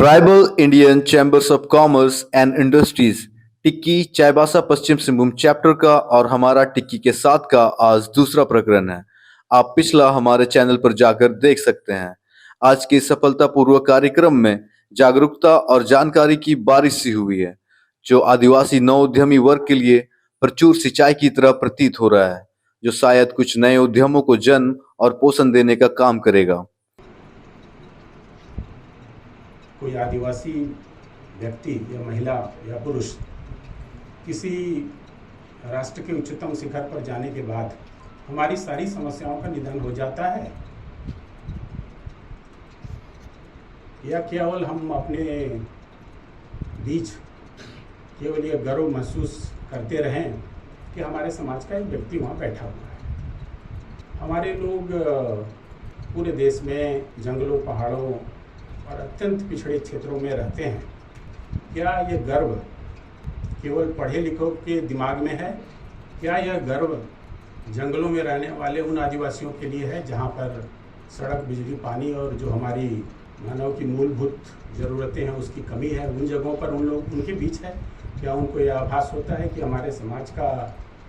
Tribal Indian chambers of commerce and industries tikki Chaibasa Paschim Singhbhum chapter का और हमारा टिक्की के साथ का आज दूसरा प्रकरण है। आप पिछला हमारे चैनल पर जाकर देख सकते हैं। आज के सफलतापूर्वक कार्यक्रम में जागरूकता और जानकारी की बारिश सी हुई है, जो आदिवासी नवोद्यमी वर्ग के लिए प्रचुर सिंचाई की तरह प्रतीत हो रहा है, जो शायद कुछ नए उद्यमों को जन्म और पोषण देने का काम करेगा। कोई आदिवासी व्यक्ति या महिला या पुरुष किसी राष्ट्र के उच्चतम शिखर पर जाने के बाद हमारी सारी समस्याओं का निदान हो जाता है, या केवल हम अपने बीच केवल ये गर्व महसूस करते रहें कि हमारे समाज का एक व्यक्ति वहाँ बैठा हुआ है। हमारे लोग पूरे देश में जंगलों, पहाड़ों और अत्यंत पिछड़े क्षेत्रों में रहते हैं। क्या यह गर्व केवल पढ़े लिखों के दिमाग में है? क्या यह गर्व जंगलों में रहने वाले उन आदिवासियों के लिए है जहाँ पर सड़क, बिजली, पानी और जो हमारी मानव की मूलभूत ज़रूरतें हैं उसकी कमी है, उन जगहों पर उन लोग उनके बीच है? क्या उनको यह आभास होता है कि हमारे समाज का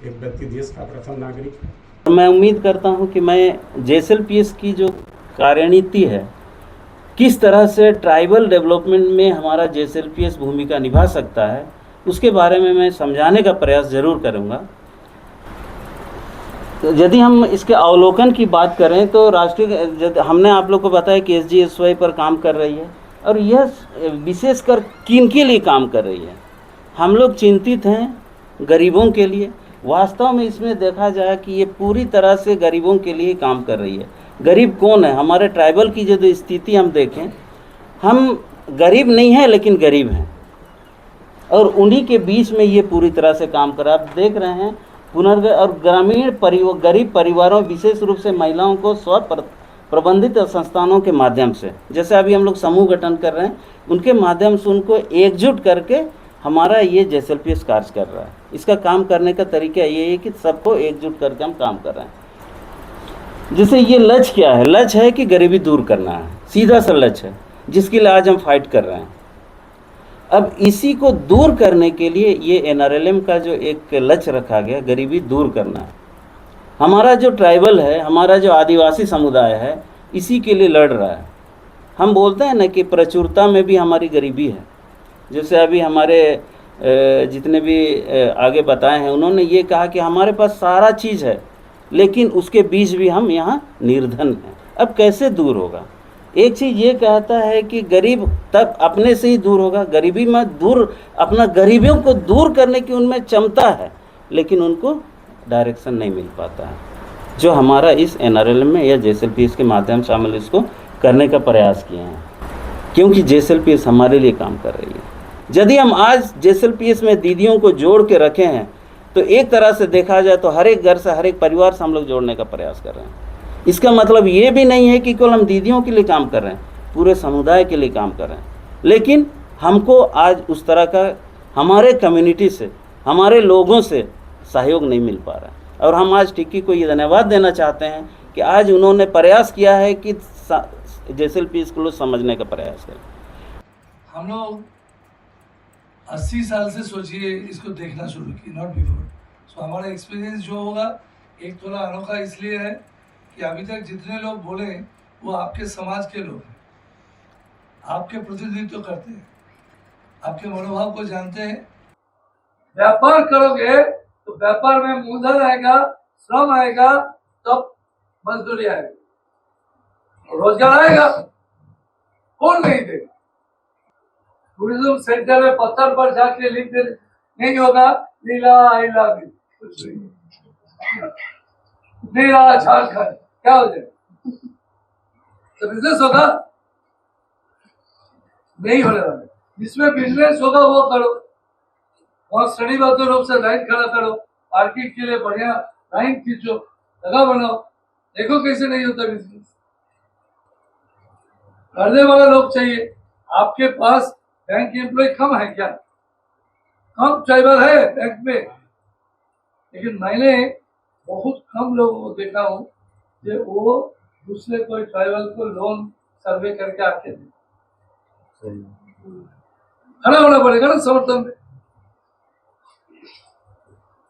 एक व्यक्ति देश का प्रथम नागरिक है? मैं उम्मीद करता हूं कि मैं जेएसएलपीएस की जो कार्यनीति है, किस तरह से ट्राइबल डेवलपमेंट में हमारा जेएसएलपीएस भूमिका निभा सकता है, उसके बारे में मैं समझाने का प्रयास जरूर करूंगा। तो यदि हम इसके अवलोकन की बात करें तो राष्ट्रीय, हमने आप लोग को बताया कि एसजीएसवाई पर काम कर रही है, और यह विशेषकर किन के लिए काम कर रही है। हम लोग चिंतित हैं गरीबों के लिए। वास्तव में इसमें देखा जाए कि ये पूरी तरह से गरीबों के लिए काम कर रही है। गरीब कौन है? हमारे ट्राइबल की जो स्थिति हम देखें, हम गरीब नहीं हैं लेकिन गरीब हैं, और उन्हीं के बीच में ये पूरी तरह से काम कर रहा है। आप देख रहे हैं और ग्रामीण गरीब परिवारों, विशेष रूप से महिलाओं को स्व प्रबंधित संस्थानों के माध्यम से, जैसे अभी हम लोग समूह गठन कर रहे हैं, उनके माध्यम से उनको एकजुट करके हमारा ये जेएसएलपीएस कार्य कर रहा है। इसका काम करने का तरीका ये है कि सबको एकजुट करके हम काम कर रहे हैं। जैसे ये लक्ष्य क्या है? लक्ष्य है कि गरीबी दूर करना है, सीधा सा लक्ष्य है जिसके लिए आज हम फाइट कर रहे हैं। अब इसी को दूर करने के लिए ये एनआरएलएम का जो एक लक्ष्य रखा गया, गरीबी दूर करना है। हमारा जो ट्राइबल है, हमारा जो आदिवासी समुदाय है, इसी के लिए लड़ रहा है। हम बोलते हैं ना कि प्रचुरता में भी हमारी गरीबी है। जैसे अभी हमारे जितने भी आगे बताए हैं, उन्होंने ये कहा कि हमारे पास सारा चीज़ है लेकिन उसके बीच भी हम यहाँ निर्धन हैं। अब कैसे दूर होगा? एक चीज़ ये कहता है कि गरीब तब अपने से ही दूर होगा। गरीबी में दूर, अपना गरीबियों को दूर करने की उनमें क्षमता है, लेकिन उनको डायरेक्शन नहीं मिल पाता है, जो हमारा इस एनआरएलएम में या जेएसएलपीएस के माध्यम से हम इसको करने का प्रयास किए हैं, क्योंकि जेएसएलपीएस हमारे लिए काम कर रही है। यदि हम आज जेएसएलपीएस में दीदियों को जोड़ के रखे हैं, तो एक तरह से देखा जाए तो हर एक घर से, हर एक परिवार से हम लोग जोड़ने का प्रयास कर रहे हैं। इसका मतलब ये भी नहीं है कि केवल हम दीदियों के लिए काम कर रहे हैं, पूरे समुदाय के लिए काम कर रहे हैं। लेकिन हमको आज उस तरह का हमारे कम्युनिटी से, हमारे लोगों से सहयोग नहीं मिल पा रहा है, और हम आज टिक्की को ये धन्यवाद देना चाहते हैं कि आज उन्होंने प्रयास किया है कि जेएसएलपीएस को समझने का प्रयास करें। हम लोग 80 साल से सोचिए इसको देखना शुरू की, नॉट बिफोर। सो हमारा एक्सपीरियंस जो होगा एक थोड़ा अनोखा इसलिए है कि अभी तक जितने लोग बोले वो आपके समाज के लोग हैं, आपके प्रतिनिधित्व करते हैं, आपके मनोभाव को जानते हैं। व्यापार करोगे तो व्यापार में मूलधन आएगा, श्रम आएगा, तब मजदूरी आएगी, रोजगार आएगा। कौन नहीं देगा? टूरिज्म सेंटर में पत्थर पर जाके लिख दे नहीं होगा नीला आई लव यू, कुछ नहीं। नीला झारखंड क्या हो जाएगा? तो बिजनेस होगा नहीं होने वाला। जिसमें बिजनेस होगा वो करो, और श्रेणीबद्ध रूप से लाइन खड़ा करो, पार्किंग के लिए बढ़िया लाइन खींचो, जगह बनाओ। देखो कैसे नहीं होता बिजनेस। करने वाला लोग चाहिए। आपके पास बैंक एम्प्लॉय कम है क्या? कम ट्राइबल है बैंक में, लेकिन मैंने बहुत कम लोगों को देखा हूँ कि वो दूसरे कोई ट्राइबल को लोन सर्वे करके आके दे। खड़ा होना पड़ेगा ना समर्थन में।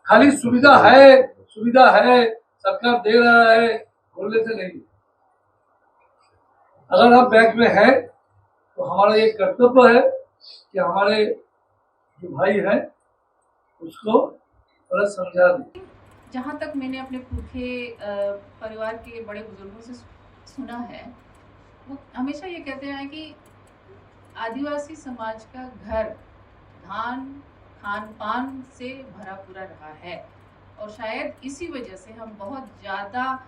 खाली सुविधा है सरकार दे रहा है बोलने से नहीं। अगर आप बैंक में हैं तो हमारा ये कर्तव्य है कि हमारे जो भाई हैं उसको थोड़ा समझा दें। जहाँ तक मैंने अपने पुरखे परिवार के बड़े बुजुर्गों से सुना है, वो हमेशा ये कहते हैं कि आदिवासी समाज का घर धान खान पान से भरा पूरा रहा है और शायद इसी वजह से हम बहुत ज़्यादा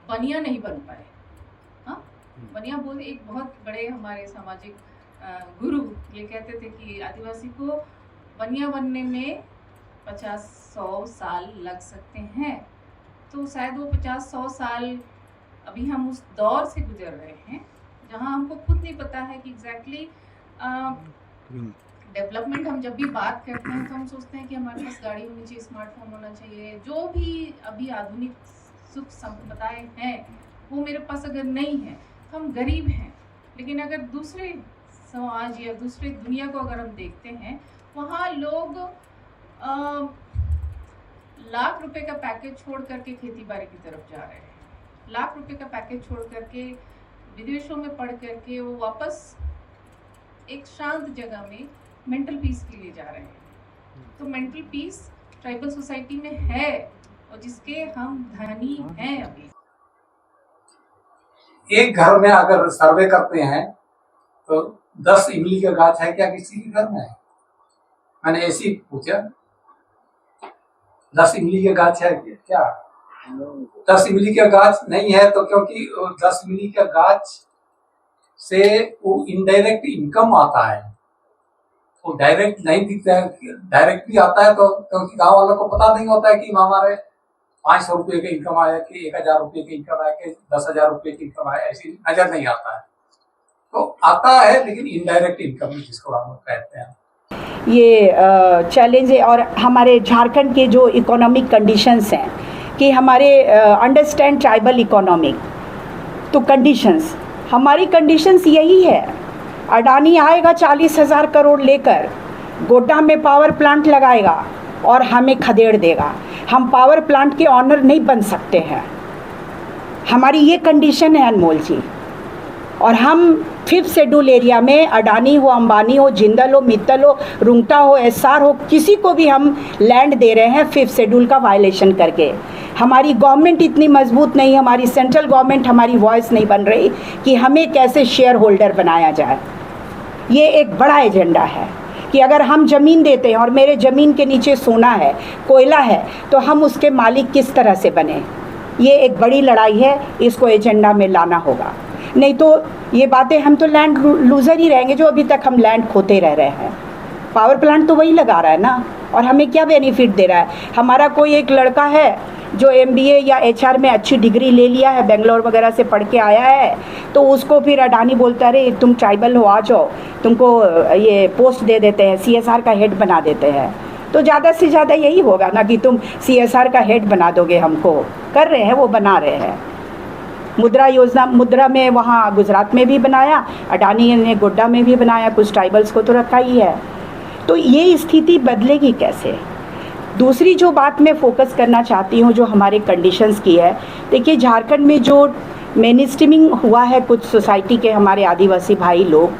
बनिया नहीं बन पाए। हाँ, बनिया बोल एक बहुत बड़े हमारे सामाजिक गुरु ये कहते थे कि आदिवासी को बनिया बनने में 50-100 साल लग सकते हैं। तो शायद वो 50-100 साल अभी हम उस दौर से गुजर रहे हैं जहां हमको खुद नहीं पता है कि एग्जैक्टली डेवलपमेंट। हम जब भी बात करते हैं तो हम सोचते हैं कि हमारे पास गाड़ी होनी चाहिए, स्मार्टफोन होना चाहिए, जो भी अभी आधुनिक सुख संपदाएं हैं वो मेरे पास अगर नहीं है तो हम गरीब हैं। लेकिन अगर दूसरे समाज या दूसरे दुनिया को अगर हम देखते हैं, वहाँ लोग लाख रुपए का पैकेज छोड़ करके खेती बाड़ी की तरफ जा रहे हैं। लाख रुपए का पैकेज छोड़ करके विदेशों में पढ़ करके वो वापस एक शांत जगह में मेंटल पीस के लिए जा रहे हैं। तो मेंटल पीस ट्राइबल सोसाइटी में है और जिसके हम धनी हैं। अभी एक घर में अगर सर्वे करते हैं तो 10 इमली का गाछ है क्या किसी के घर में? मैंने ऐसी पूछा 10 इमली के गाछ है क्या? 10 इमली का गाछ नहीं है तो क्योंकि 10 इमली का गाछ से वो इनडायरेक्ट इनकम आता है, वो डायरेक्ट नहीं दिखता है। डायरेक्ट भी आता है तो क्योंकि गांव वालों को पता नहीं होता है कि हमारे 500 रुपये का इनकम आया कि 1000 रुपये की इनकम आया कि 10,000 रुपये की इनकम आया, ऐसी नजर नहीं आता है। तो आता है लेकिन इनडायरेक्ट इनकम जिसको हम लोग कहते हैं। ये चैलेंज है। और हमारे झारखंड के जो इकोनॉमिक कंडीशंस हैं कि हमारे अंडरस्टैंड ट्राइबल इकोनॉमिक, तो कंडीशंस हमारी कंडीशंस यही है। अडानी आएगा 40,000 करोड़ लेकर, गोड्डा में पावर प्लांट लगाएगा और हमें खदेड़ देगा। हम पावर प्लांट के ऑनर नहीं बन सकते हैं। हमारी ये कंडीशन है अनमोल जी। और हम 5th शेड्यूल एरिया में अडानी हो, अंबानी हो, जिंदल हो, मित्तल हो, रुंगटा हो, एसआर हो, किसी को भी हम लैंड दे रहे हैं 5th शेड्यूल का वायलेशन करके। हमारी गवर्नमेंट इतनी मजबूत नहीं, हमारी सेंट्रल गवर्नमेंट हमारी वॉइस नहीं बन रही कि हमें कैसे शेयर होल्डर बनाया जाए। ये एक बड़ा एजेंडा है कि अगर हम ज़मीन देते हैं और मेरे ज़मीन के नीचे सोना है, कोयला है, तो हम उसके मालिक किस तरह से बने। ये एक बड़ी लड़ाई है, इसको एजेंडा में लाना होगा। नहीं तो ये बातें, हम तो लैंड लूज़र ही रहेंगे जो अभी तक हम लैंड खोते रह रहे हैं। पावर प्लांट तो वही लगा रहा है ना, और हमें क्या बेनिफिट दे रहा है। हमारा कोई एक लड़का है जो MBA या HR में अच्छी डिग्री ले लिया है, बेंगलोर वगैरह से पढ़ के आया है, तो उसको फिर अडानी बोलता है अरे तुम ट्राइबल हो, आ जाओ, तुमको ये पोस्ट दे देते हैं, CSR का हेड बना देते हैं। तो ज़्यादा से ज़्यादा यही होगा ना कि तुम CSR का हेड बना दोगे हमको। कर रहे हैं, वो बना रहे हैं। मुद्रा योजना, मुद्रा में वहाँ गुजरात में भी बनाया, अडानी ने गोड्डा में भी बनाया, कुछ ट्राइबल्स को तो रखा ही है। तो ये स्थिति बदलेगी कैसे। दूसरी जो बात मैं फोकस करना चाहती हूँ जो हमारे कंडीशंस की है, देखिए झारखंड में जो मेन स्ट्रीमिंग हुआ है कुछ सोसाइटी के हमारे आदिवासी भाई लोग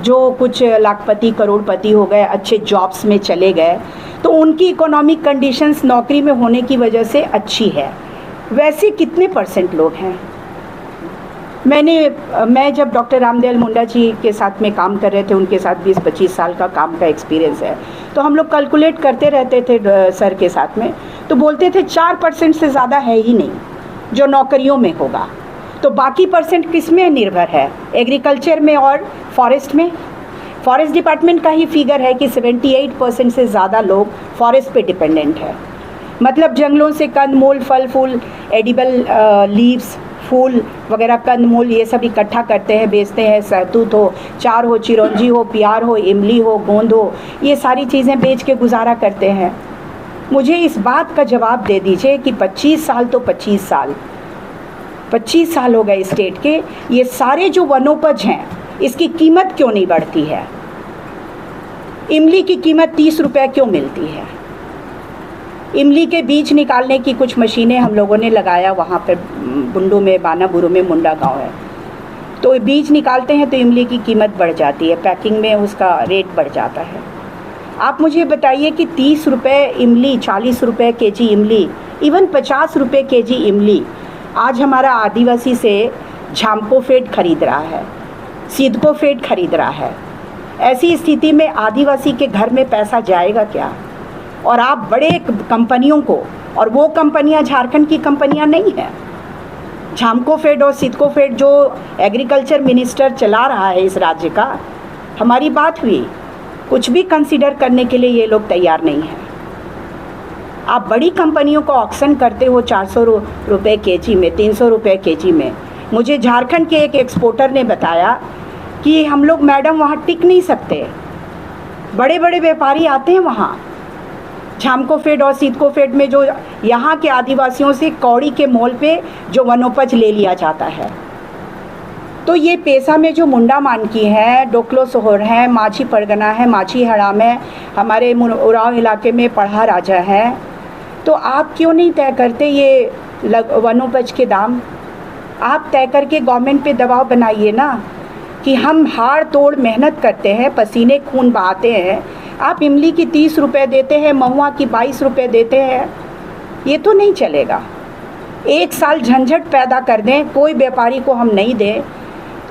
जो कुछ लाखपति करोड़पति हो गए, अच्छे जॉब्स में चले गए, तो उनकी इकोनॉमिक कंडीशंस नौकरी में होने की वजह से अच्छी है। वैसे कितने % लोग हैं। मैं जब डॉक्टर रामदयाल मुंडा जी के साथ में काम कर रहे थे, उनके साथ 20-25 साल का काम का एक्सपीरियंस है, तो हम लोग कैलकुलेट करते रहते थे सर के साथ में, तो बोलते थे 4% से ज़्यादा है ही नहीं जो नौकरियों में होगा। तो बाकी % किस में निर्भर है, एग्रीकल्चर में और फॉरेस्ट में। फॉरेस्ट डिपार्टमेंट का ही फिगर है कि 78% से ज़्यादा लोग फॉरेस्ट पे डिपेंडेंट है। मतलब जंगलों से कंदमूल, फल फूल, एडिबल लीव्स, फूल वगैरह, कंदमूल, ये सब इकट्ठा करते हैं, बेचते हैं। सहतूत हो, चार हो, चिरौंजी हो, प्यार हो, इमली हो, गोंद हो, ये सारी चीज़ें बेच के गुजारा करते हैं। मुझे इस बात का जवाब दे दीजिए कि 25 साल तो 25 साल हो गए स्टेट के, ये सारे जो वनोपज हैं इसकी कीमत क्यों नहीं बढ़ती है? इमली की कीमत 30 रुपये क्यों मिलती है? इमली के बीज निकालने की कुछ मशीनें हम लोगों ने लगाया वहाँ पर बुंडू में, बानाबुरु में, मुंडा गांव है, तो बीज निकालते हैं तो इमली की कीमत बढ़ जाती है, पैकिंग में उसका रेट बढ़ जाता है। आप मुझे बताइए कि 30 रुपये इमली, 40 रुपये केजी इमली, इवन 50 रुपये केजी इमली आज हमारा आदिवासी से झामकोफेड खरीद रहा है, सिदकोफेड खरीद रहा है। ऐसी स्थिति में आदिवासी के घर में पैसा जाएगा क्या? और आप बड़े कंपनियों को, और वो कंपनियां झारखंड की कंपनियां नहीं हैं, झामकोफेड और सिदकोफेड जो एग्रीकल्चर मिनिस्टर चला रहा है इस राज्य का, हमारी बात हुई, कुछ भी कंसीडर करने के लिए ये लोग तैयार नहीं हैं। आप बड़ी कंपनियों को ऑक्शन करते हो 400 रुपये केजी में, 300 रुपये केजी में। मुझे झारखंड के एक एक्सपोर्टर ने बताया कि हम लोग मैडम वहाँ टिक नहीं सकते, बड़े बड़े व्यापारी आते हैं वहाँ झामकोफेड और सिदकोफेड में, जो यहाँ के आदिवासियों से कौड़ी के मोल पे जो वनोपज ले लिया जाता है। तो ये पेशा में जो मुंडा मानकी है, डोकलो सोहर है, माझी परगना है, माझी हड़ाम है, हमारे उराव इलाके में पढ़ा राजा है, तो आप क्यों नहीं तय करते ये वनोपज के दाम? आप तय करके गवर्नमेंट पे दबाव बनाइए ना कि हम हाड़ तोड़ मेहनत करते हैं, पसीने खून बहाते हैं, आप इमली की 30 रुपये देते हैं, महुआ की 22 रुपये देते हैं, ये तो नहीं चलेगा। एक साल झंझट पैदा कर दें, कोई व्यापारी को हम नहीं दें,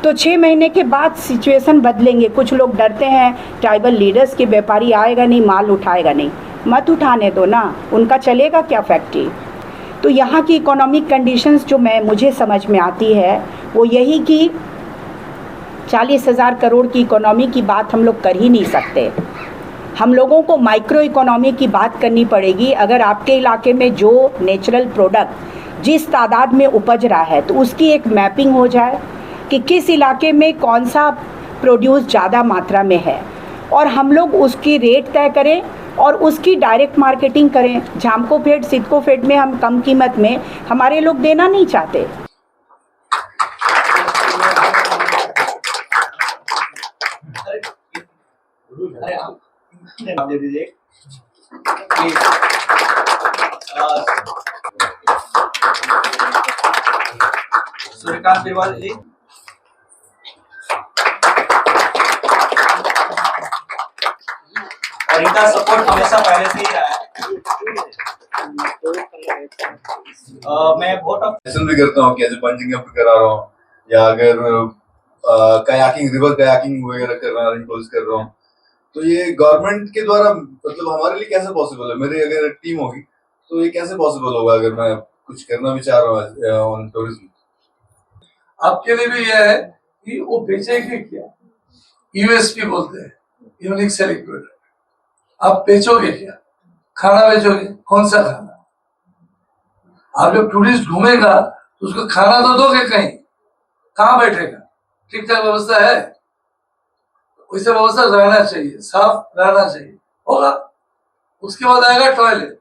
तो 6 महीने के बाद सिचुएशन बदलेंगे। कुछ लोग डरते हैं ट्राइबल लीडर्स के, व्यापारी आएगा नहीं, माल उठाएगा नहीं, मत उठाने दो ना, उनका चलेगा क्या फैक्ट्री? तो यहाँ की इकोनॉमिक कंडीशंस जो मुझे समझ में आती है वो यही कि 40,000 करोड़ की इकोनॉमी की बात हम लोग कर ही नहीं सकते। हम लोगों को माइक्रो इकोनॉमी की बात करनी पड़ेगी। अगर आपके इलाके में जो नेचुरल प्रोडक्ट जिस तादाद में उपज रहा है तो उसकी एक मैपिंग हो जाए कि किस इलाके में कौन सा प्रोड्यूस ज़्यादा मात्रा में है, और हम लोग उसकी रेट तय करें और उसकी डायरेक्ट मार्केटिंग करें। झामकोफेड, सिदकोफेड में हम कम कीमत में, हमारे लोग देना नहीं चाहते। आप दे दीजिए प्लीज। सूर्यकांत बिरवाल जी, और इनका सपोर्ट हमेशा पहले से ही रहा है। मैं बहुत भी करता हूँ, कैसे पंचिंग अप करा रहा हूँ, या अगर कयाकिंग, रिवर कयाकिंग वगैरह कर रहा हूँ, कर रहा हूँ, तो ये गवर्नमेंट के द्वारा मतलब हमारे लिए कैसे पॉसिबल है? मेरी अगर टीम होगी तो ये कैसे पॉसिबल होगा अगर मैं कुछ करना भी चाह रहा हूँ ऑन टूरिज्म? आपके लिए भी यह है कि वो बेचेंगे क्या, यूएसपी बोलते हैं, यूनिक सेलिंग प्रोडक्ट। आप बेचोगे क्या? खाना बेचोगे, कौन सा खाना? आप जब टूरिस्ट घूमेगा तो उसको खाना तो दोगे, कहीं कहाँ बैठेगा? ठीक ठाक व्यवस्था है? वैसे व्यवस्था रहना चाहिए, साफ रहना चाहिए, होगा। उसके बाद आएगा टॉयलेट।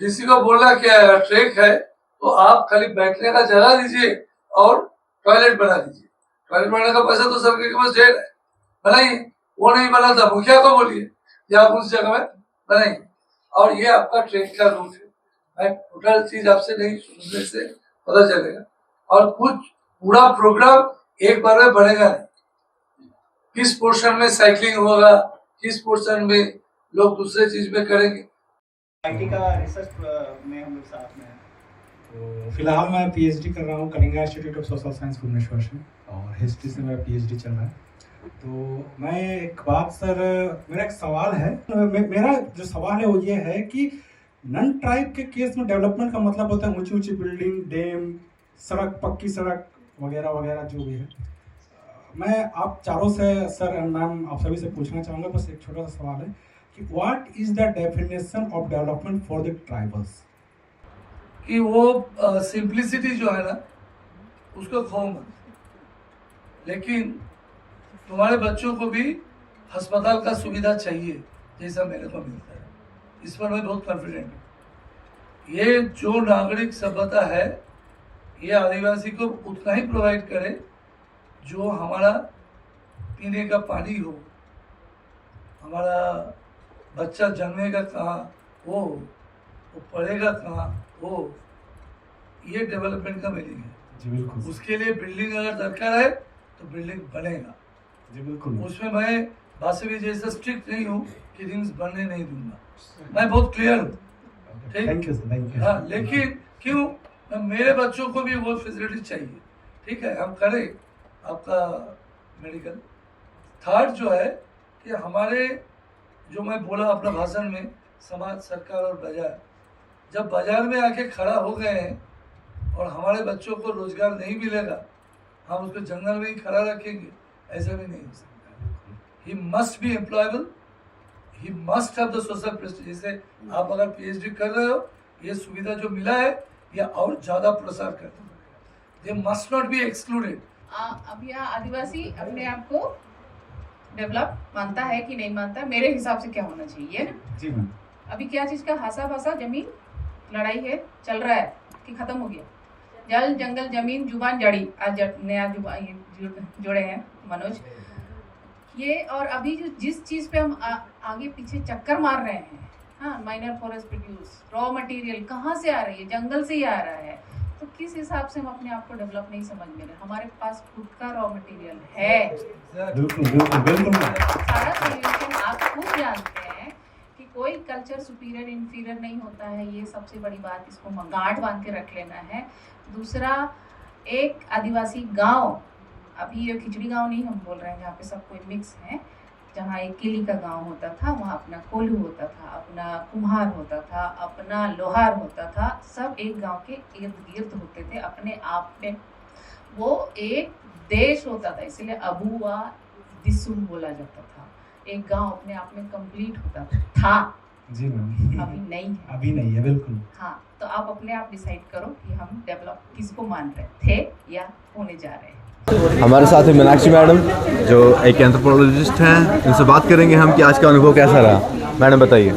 किसी को बोलना क्या है, ट्रैक है तो आप खाली बैठने का जगह दीजिए और टॉयलेट बना दीजिए। टॉयलेट बनाने का पैसा तो सरकार के पास ढेर है, बनाइए। वो नहीं बना था, मुखिया को बोलिए या आप उस जगह में बनाइए। और ये आपका ट्रेक का रूट है। मैं टोटल चीज आपसे नहीं सुनने से पता चलेगा, और कुछ पूरा प्रोग्राम एक बार में बनेगा नहीं। किस पोर्शन में साइकिलिंग होगा, किस पोर्शन में लोग दूसरे चीज में करेंगे। आईटी का रिसर्च में हम लोग साथ में हैं। तो फिलहाल मैं पीएचडी कर रहा हूँ Kalinga institute of social science Bhubaneswar से, और हिस्ट्री से मेरा पीएचडी चल रहा है। तो मैं एक बात सर, मेरा एक सवाल है। मेरा जो सवाल है वो ये है कि नन ट्राइब के केस में डेवलपमेंट का मतलब होता है ऊंची ऊंची बिल्डिंग, डैम, सड़क, पक्की सड़क वगैरह वगैरह जो भी है। मैं आप चारों से सर एंड मैम आप सभी से पूछना चाहूँगा, बस एक छोटा सा सवाल है कि what is the definition of development for the tribals? कि वो सिंप्लिसिटी जो है ना उसको खो मत, लेकिन तुम्हारे बच्चों को भी अस्पताल का सुविधा चाहिए जैसा मेरे को मिलता है। इस पर मैं बहुत कॉन्फिडेंट हूँ। ये जो नागरिक सभ्यता है ये आदिवासी को उतना ही प्रोवाइड करे जो हमारा पीने का पानी हो, हमारा बच्चा जन्मेगा कहाँ वो पढ़ेगा कहाँ वो, ये डेवलपमेंट का मीनिंग है। जी बिल्कुल उसके लिए बिल्डिंग अगर दरकार है तो बिल्डिंग बनेगा। जी बिल्कुल उसमें मैं वासवी जैसा स्ट्रिक्ट नहीं हूँ कि रिंग्स बनने नहीं दूंगा, मैं बहुत क्लियर हूँ। ठीक, thank you sir, thank you. हाँ, लेकिन क्यों मेरे बच्चों को भी वो फैसिलिटी चाहिए। ठीक है, हम करें आपका मेडिकल। थर्ड जो है कि हमारे जो मैं बोला अपना भाषण में, समाज, सरकार और बाजार, जब बाजार में आके खड़ा हो गए हैं और हमारे बच्चों को रोजगार नहीं मिलेगा, हम उसको जंगल में ही खड़ा रखेंगे, ऐसा भी नहीं हो सकता। He must be employable, he must have the social Prestige. जैसे आप अगर पीएचडी कर रहे हो, ये सुविधा जो मिला है या और ज़्यादा प्रसार करना पड़ेगा। They must not be excluded. अब यह आदिवासी अपने आप को डेवलप मानता है कि नहीं मानता, मेरे हिसाब से क्या होना चाहिए ना। जी मैम। अभी क्या चीज़ का हासा भासा जमीन लड़ाई है, चल रहा है कि खत्म हो गया? जल जंगल जमीन जुबान जड़ी, आज नया जुबान जोड़े हैं मनोज ये। और अभी जो जिस चीज़ पे हम आगे पीछे चक्कर मार रहे हैं, हाँ, minor forest produce, raw material कहाँ से आ रही है? जंगल से ही आ रहा है। तो किस हिसाब से हम अपने आप को डेवलप नहीं समझ में रहे? हमारे पास खुद का रॉ मटेरियल है, बिल्कुल बिल्कुल बिल्कुल मैम। सारा सोल्यूशन आप खुद जानते हैं कि कोई कल्चर सुपीरियर इन्फीरियर नहीं होता है। ये सबसे बड़ी बात, इसको गांठ बांध के रख लेना है। दूसरा, एक आदिवासी गांव, अभी ये खिचड़ी गांव नहीं हम बोल रहे हैं, जहाँ पे सब कोई मिक्स है, जहाँ एक किली का गांव होता था, वहाँ अपना कोल्हू होता था, अपना कुम्हार होता था, अपना लोहार होता था, सब एक गांव के इर्द गिर्द होते थे अपने आप में। वो एक देश होता था, इसीलिए अबुआ दिसुम बोला जाता था। एक गांव अपने आप में कंप्लीट होता था। जी मैम। अभी नहीं है। अभी नहीं है, बिल्कुल। हाँ, तो आप अपने आप डिसाइड करो कि हम डेवलप किसको मान रहे थे या होने जा रहे हैं। हमारे साथ है मीनाक्षी मैडम जो एक एंथ्रोपोलॉजिस्ट हैं। इनसे बात करेंगे हम कि आज का अनुभव कैसा रहा। मैडम बताइए।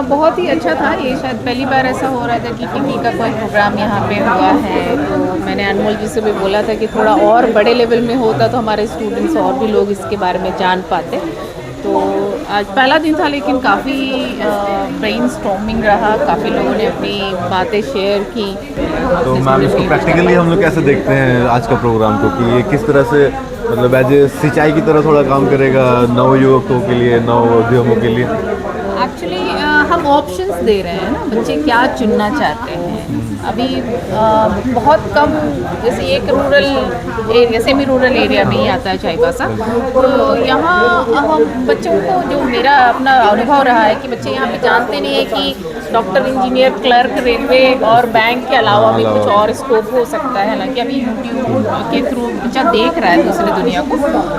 बहुत ही अच्छा था। ये शायद पहली बार ऐसा हो रहा था कि टिक्की का कोई प्रोग्राम यहाँ पे हुआ है। तो मैंने अनमोल जी से भी बोला था कि थोड़ा और बड़े लेवल में होता तो हमारे स्टूडेंट्स और भी लोग इसके बारे में जान पाते। तो आज पहला दिन था, लेकिन काफ़ी ब्रेनस्टॉर्मिंग रहा, काफ़ी लोगों ने अपनी बातें शेयर की। तो मैम, इसको प्रैक्टिकली हम लोग कैसे देखते हैं आज का प्रोग्राम को, कि ये किस तरह से मतलब एज ए सिंचाई की तरह थोड़ा काम करेगा नव युवकों के लिए, नव उद्यमों के लिए? एक्चुअली हम ऑप्शंस दे रहे हैं ना, बच्चे क्या चुनना चाहते हैं। अभी बहुत कम, जैसे एक rural area, semi rural area में ही आता है चाईबासा, तो यहाँ हम बच्चों को, जो मेरा अपना अनुभव रहा है कि बच्चे यहाँ पे जानते नहीं है कि डॉक्टर, इंजीनियर, क्लर्क, रेलवे और बैंक के अलावा भी कुछ और स्कोप हो सकता है। हालांकि अभी यूट्यूब के थ्रू बच्चा देख रहा है दूसरी दुनिया को,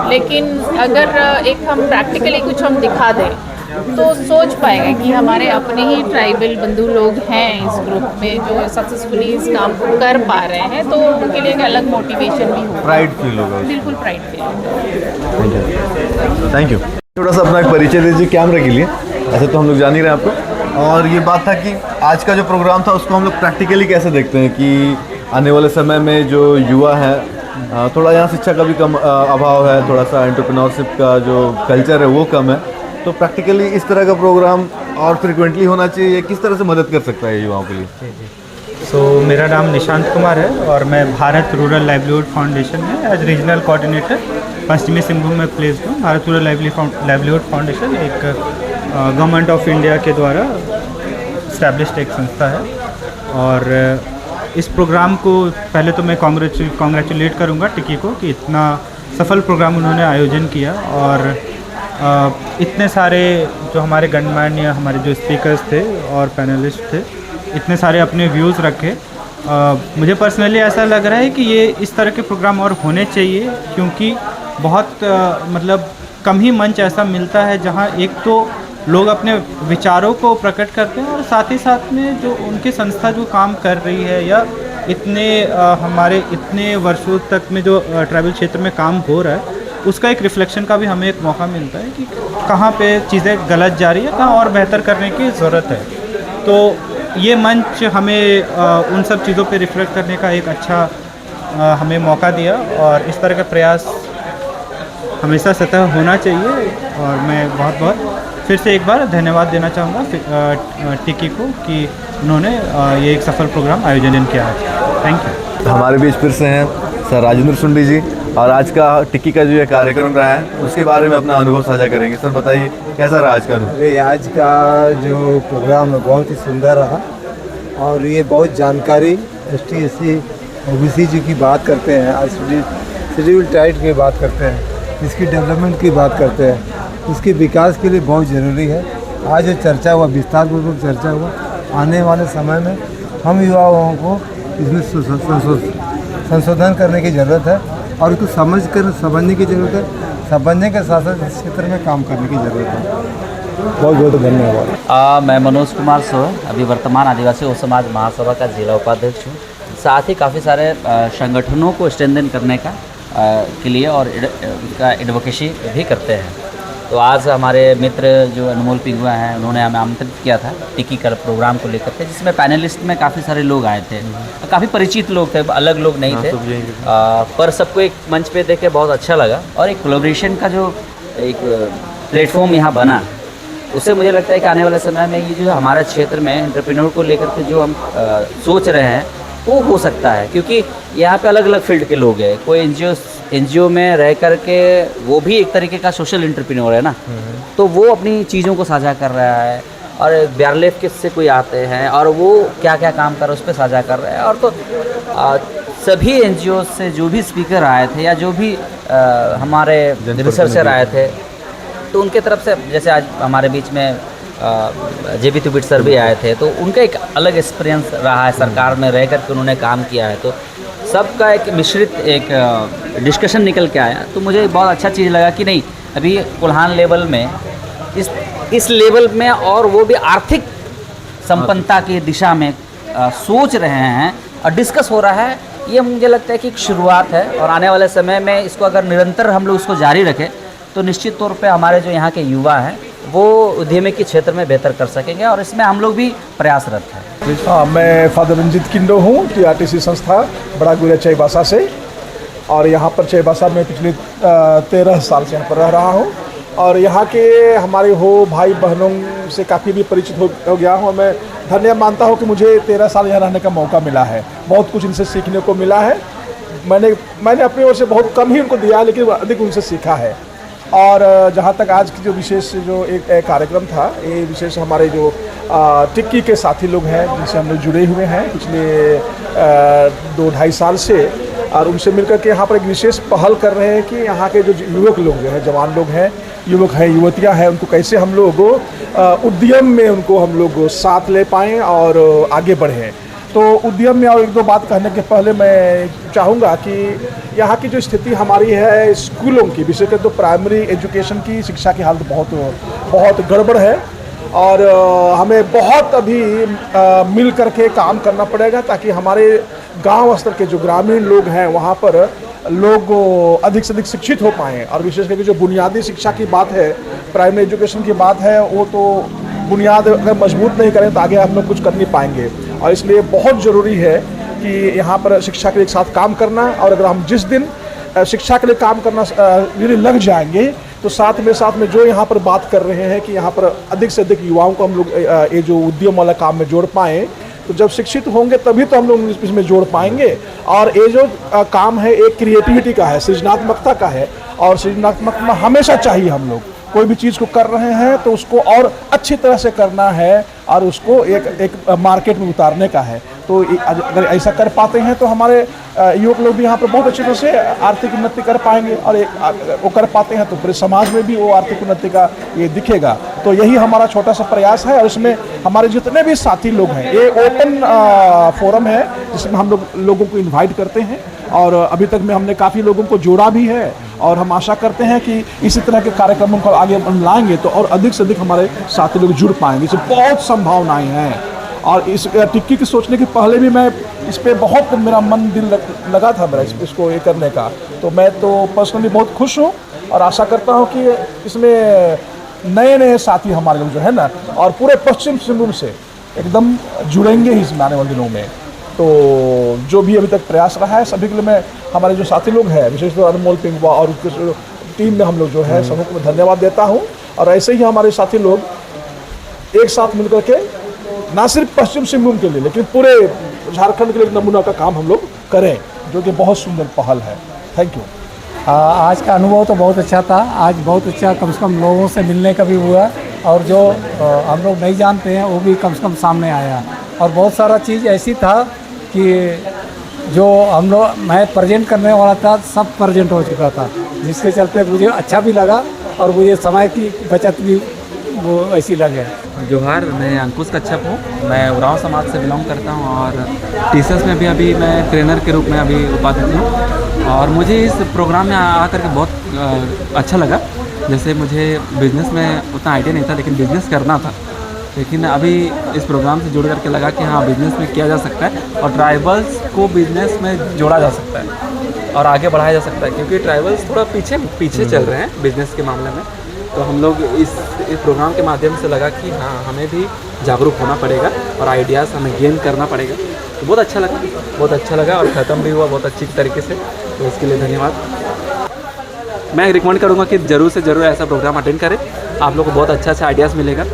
लेकिन अगर एक हम प्रैक्टिकली कुछ हम दिखा दें तो सोच पाएगा कि हमारे अपने ही ट्राइबल बंधु लोग हैं इस ग्रुप में जो सक्सेसफुली इस काम को कर पा रहे हैं, तो उनके लिए एक अलग मोटिवेशन भी होगा, प्राइड फील होगा। बिल्कुल प्राइड फील होगा। Thank you. थोड़ा सा अपना एक परिचय दीजिए कैमरे के लिए। ऐसे तो हम लोग जान ही रहे आपको, और ये बात था कि आज का जो प्रोग्राम था उसको हम लोग प्रैक्टिकली कैसे देखते हैं कि आने वाले समय में जो युवा है, थोड़ा यहाँ शिक्षा का भी कम अभाव है, थोड़ा सा एंटरप्रेन्योरशिप का जो कल्चर है वो कम है, तो प्रैक्टिकली इस तरह का प्रोग्राम और फ्रिक्वेंटली होना चाहिए। किस तरह से मदद कर सकता है युवाओं के लिए? मेरा नाम निशांत कुमार है और मैं भारत रूरल लाइवलीहुड फाउंडेशन में एज रीजनल कोऑर्डिनेटर पश्चिमी सिंहभूम में प्लेस्ड हूँ। भारत रूरल लाइवलीहुड फाउंडेशन एक गवर्नमेंट ऑफ इंडिया के द्वारा इस्टेब्लिश्ड एक संस्था है, और इस प्रोग्राम को पहले तो मैं कॉन्ग्रेचुलेट करूँगा टिक्की को कि इतना सफल प्रोग्राम उन्होंने आयोजन किया, और इतने सारे जो हमारे गणमान्य, हमारे जो स्पीकर्स थे और पैनलिस्ट थे, इतने सारे अपने व्यूज़ रखे। मुझे पर्सनली ऐसा लग रहा है कि ये इस तरह के प्रोग्राम और होने चाहिए, क्योंकि बहुत मतलब कम ही मंच ऐसा मिलता है जहाँ एक तो लोग अपने विचारों को प्रकट करते हैं, और साथ ही साथ में जो उनकी संस्था जो काम कर रही है, या इतने हमारे इतने वर्षों तक में जो ट्राइबल क्षेत्र में काम हो रहा है, उसका एक रिफ्लेक्शन का भी हमें एक मौका मिलता है कि कहाँ पे चीज़ें गलत जा रही है, कहाँ और बेहतर करने की ज़रूरत है। तो ये मंच हमें उन सब चीज़ों पे रिफ्लेक्ट करने का एक अच्छा हमें मौका दिया, और इस तरह का प्रयास हमेशा सतह होना चाहिए। और मैं बहुत बहुत फिर से एक बार धन्यवाद देना चाहूँगा टिक्की को कि उन्होंने ये एक सफल प्रोग्राम आयोजन किया है। Thank you. हमारे बीच फिर से हैं सर राजेंद्र सुंडी जी, और आज का टिक्की का जो ये कार्यक्रम रहा है उसके बारे में अपना अनुभव साझा करेंगे। सर बताइए कैसा रहा आज का अनुभव? आज का जो प्रोग्राम है बहुत ही सुंदर रहा, और ये बहुत जानकारी ST SC OBC जी की बात करते हैं, आज शेड्यूल ट्राइब की बात करते हैं, इसकी डेवलपमेंट की बात करते हैं, इसके विकास के लिए बहुत ज़रूरी है। आज जो चर्चा हुआ, विस्तारपूर्वक चर्चा हुआ, आने वाले समय में हम युवाओं को इसमें संशोधन करने की ज़रूरत है और इसको समझने की ज़रूरत है, समझने के साथ साथ इस क्षेत्र में काम करने की ज़रूरत है। बहुत बहुत धन्यवाद। मैं मनोज कुमार सोह, अभी वर्तमान आदिवासी उप समाज महासभा का जिला उपाध्यक्ष हूँ। साथ ही काफ़ी सारे संगठनों को स्ट्रेंथन करने का के लिए और उसका एडवोकेसी भी करते हैं। तो आज हमारे मित्र जो अनमोल पिंगुआ हैं, उन्होंने हमें आमंत्रित किया था टिक्की का प्रोग्राम को लेकर के, जिसमें पैनलिस्ट में काफ़ी सारे लोग आए थे, काफ़ी परिचित लोग थे, अलग लोग नहीं थे, पर सबको एक मंच पे देख के बहुत अच्छा लगा। और एक कोलैबोरेशन का जो एक प्लेटफॉर्म यहाँ बना, उससे मुझे लगता है कि आने वाले समय में ये जो हमारे क्षेत्र में एंटरप्रेन्योर को लेकर के जो हम सोच रहे हैं वो हो सकता है, क्योंकि यहाँ पे अलग अलग फील्ड के लोग हैं। कोई एनजीओ में रह कर के वो भी एक तरीके का सोशल एंटरप्रेन्योर है ना, तो वो अपनी चीज़ों को साझा कर रहा है, और BRLF के से कोई आते हैं और वो क्या क्या काम कर रहे हैं उस पर साझा कर रहे हैं। और तो सभी एनजीओ से जो भी स्पीकर आए थे या जो भी हमारे रिसर्चर आए थे, तो उनके तरफ से, जैसे आज हमारे बीच में JB तुबिट सर भी आए थे, तो उनका एक अलग एक्सपीरियंस रहा है, सरकार में रह कर के उन्होंने काम किया है, तो सबका एक मिश्रित एक डिस्कशन निकल के आया। तो मुझे बहुत अच्छा चीज़ लगा कि नहीं, अभी कोल्हान लेवल में इस लेवल में, और वो भी आर्थिक संपन्नता की दिशा में सोच रहे हैं और डिस्कस हो रहा है। ये मुझे लगता है कि एक शुरुआत है, और आने वाले समय में इसको अगर निरंतर हम लोग इसको जारी रखें तो निश्चित तौर पे हमारे जो यहाँ के युवा हैं वो उद्यमी के क्षेत्र में बेहतर कर सकेंगे, और इसमें हम लोग भी प्रयासरत हैं। हाँ, मैं फादर रंजीत किंडो हूँ, TRTC संस्था बड़ा गुरिया चाईबासा से, और यहाँ पर चाईबासा में पिछले 13 साल से यहाँ पर रह रहा हूँ, और यहाँ के हमारे भाई बहनों से काफ़ी भी परिचित हो गया हूँ। मैं धन्य मानता हूँ कि मुझे 13 साल यहाँ रहने का मौका मिला है, बहुत कुछ इनसे सीखने को मिला है। मैंने अपनी ओर से बहुत कम ही उनको दिया, लेकिन अधिक उनसे सीखा है। और जहाँ तक आज की जो विशेष जो एक कार्यक्रम था, ये विशेष हमारे जो टिक्की के साथी लोग हैं जिनसे हम लोग जुड़े हुए हैं पिछले 2-2.5 साल से, और उनसे मिलकर के यहाँ पर एक विशेष पहल कर रहे हैं कि यहाँ के जो युवक लोग जो हैं, जवान लोग हैं, युवक हैं, युवतियाँ हैं, उनको कैसे हम लोग उद्यम में उनको हम लोग साथ ले पाएँ और आगे बढ़ें। तो उद्यम में और 1-2 बात कहने के पहले मैं चाहूँगा कि यहाँ की जो स्थिति हमारी है स्कूलों की, विशेषकर तो प्राइमरी एजुकेशन की शिक्षा की हालत बहुत गड़बड़ है, और हमें बहुत अभी मिल करके काम करना पड़ेगा ताकि हमारे गांव स्तर के जो ग्रामीण लोग हैं वहाँ पर लोग अधिक से अधिक शिक्षित हो पाएँ। और विशेष करके जो बुनियादी शिक्षा की बात है, प्राइमरी एजुकेशन की बात है, वो तो बुनियाद अगर मजबूत नहीं करें तो आगे हम लोग कुछ कर नहीं पाएंगे। और इसलिए बहुत ज़रूरी है कि यहाँ पर शिक्षा के लिए एक साथ काम करना, और अगर हम जिस दिन शिक्षा के लिए काम करना लग जाएंगे तो साथ में जो यहाँ पर बात कर रहे हैं कि यहाँ पर अधिक से अधिक युवाओं को हम लोग ये जो उद्यम वाला काम में जोड़ पाएँ, तो जब शिक्षित होंगे तभी तो हम लोग इसमें जोड़ पाएंगे। और ये जो काम है एक क्रिएटिविटी का है, सृजनात्मकता का है, और सृजनात्मकता हमेशा चाहिए। हम लोग कोई भी चीज़ को कर रहे हैं तो उसको और अच्छी तरह से करना है और उसको एक मार्केट में उतारने का है। तो अगर ऐसा कर पाते हैं तो हमारे युवक लोग भी यहाँ पर बहुत अच्छी तरह से आर्थिक उन्नति कर पाएंगे, और वो कर पाते हैं तो पूरे समाज में भी वो आर्थिक उन्नति का ये दिखेगा। तो यही हमारा छोटा सा प्रयास है, और इसमें हमारे जितने भी साथी लोग हैं, ये ओपन फोरम है जिसमें हम लोगों को इन्वाइट करते हैं, और अभी तक में हमने काफ़ी लोगों को जोड़ा भी है, और हम आशा करते हैं कि इसी तरह के कार्यक्रमों को आगे लाएंगे तो और अधिक से अधिक हमारे साथी लोग जुड़ पाएंगे। इससे बहुत संभावनाएं हैं, और इस टिक्की की सोचने के पहले भी मैं इस पर बहुत मेरा मन दिल लगा था मेरा इसको ये करने का। तो मैं तो पर्सनली बहुत खुश हूँ, और आशा करता हूँ कि इसमें नए साथी हमारे लोग जो है ना, और पूरे पश्चिम सिंहभूम से एकदम जुड़ेंगे ही इसमें आने वाले दिनों में। तो जो भी अभी तक प्रयास रहा है सभी के लिए मैं, हमारे जो साथी लोग हैं, विशेष तौर अनमोल पिंगुआ और उसके टीम में हम लोग जो है समूह को मैं धन्यवाद देता हूँ। और ऐसे ही हमारे साथी लोग एक साथ मिलकर के ना सिर्फ पश्चिम सिंहभूम के लिए लेकिन पूरे झारखंड के लिए एक नमूना का काम हम लोग करें, जो कि बहुत सुंदर पहल है। Thank you. आज का अनुभव तो बहुत अच्छा था। आज बहुत अच्छा कम से कम लोगों से मिलने का भी हुआ और जो हम लोग नहीं जानते हैं वो भी कम से कम सामने आया। और बहुत सारा चीज़ ऐसी था कि जो मैं प्रेजेंट करने वाला था सब प्रेजेंट हो चुका था, जिसके चलते मुझे अच्छा भी लगा और मुझे समय की बचत भी वो ऐसी लगे। जोहार, मैं अंकुश कच्छप हूँ। मैं उरांव समाज से बिलोंग करता हूँ और टीसीएस में भी अभी मैं ट्रेनर के रूप में अभी उपाध्यक्ष हूँ। और मुझे इस प्रोग्राम में आकर के बहुत अच्छा लगा। जैसे मुझे बिज़नेस में उतना आइडिया नहीं था, लेकिन बिज़नेस करना था। लेकिन अभी इस प्रोग्राम से जुड़ करके लगा कि हाँ, बिज़नेस में किया जा सकता है और ट्राइबल्स को बिज़नेस में जोड़ा जा सकता है और आगे बढ़ाया जा सकता है, क्योंकि ट्राइबल्स थोड़ा पीछे चल रहे हैं बिज़नेस के मामले में। तो हम लोग इस प्रोग्राम के माध्यम से लगा कि हाँ, हमें भी जागरूक होना पड़ेगा और आइडियाज़ हमें गेन करना पड़ेगा। तो बहुत अच्छा लगा और ख़त्म भी हुआ बहुत अच्छी तरीके से। तो इसके लिए धन्यवाद। मैं रिकमेंड करूँगा कि ज़रूर से ज़रूर ऐसा प्रोग्राम अटेंड करें। आप लोग को बहुत अच्छा आइडियाज़ मिलेगा।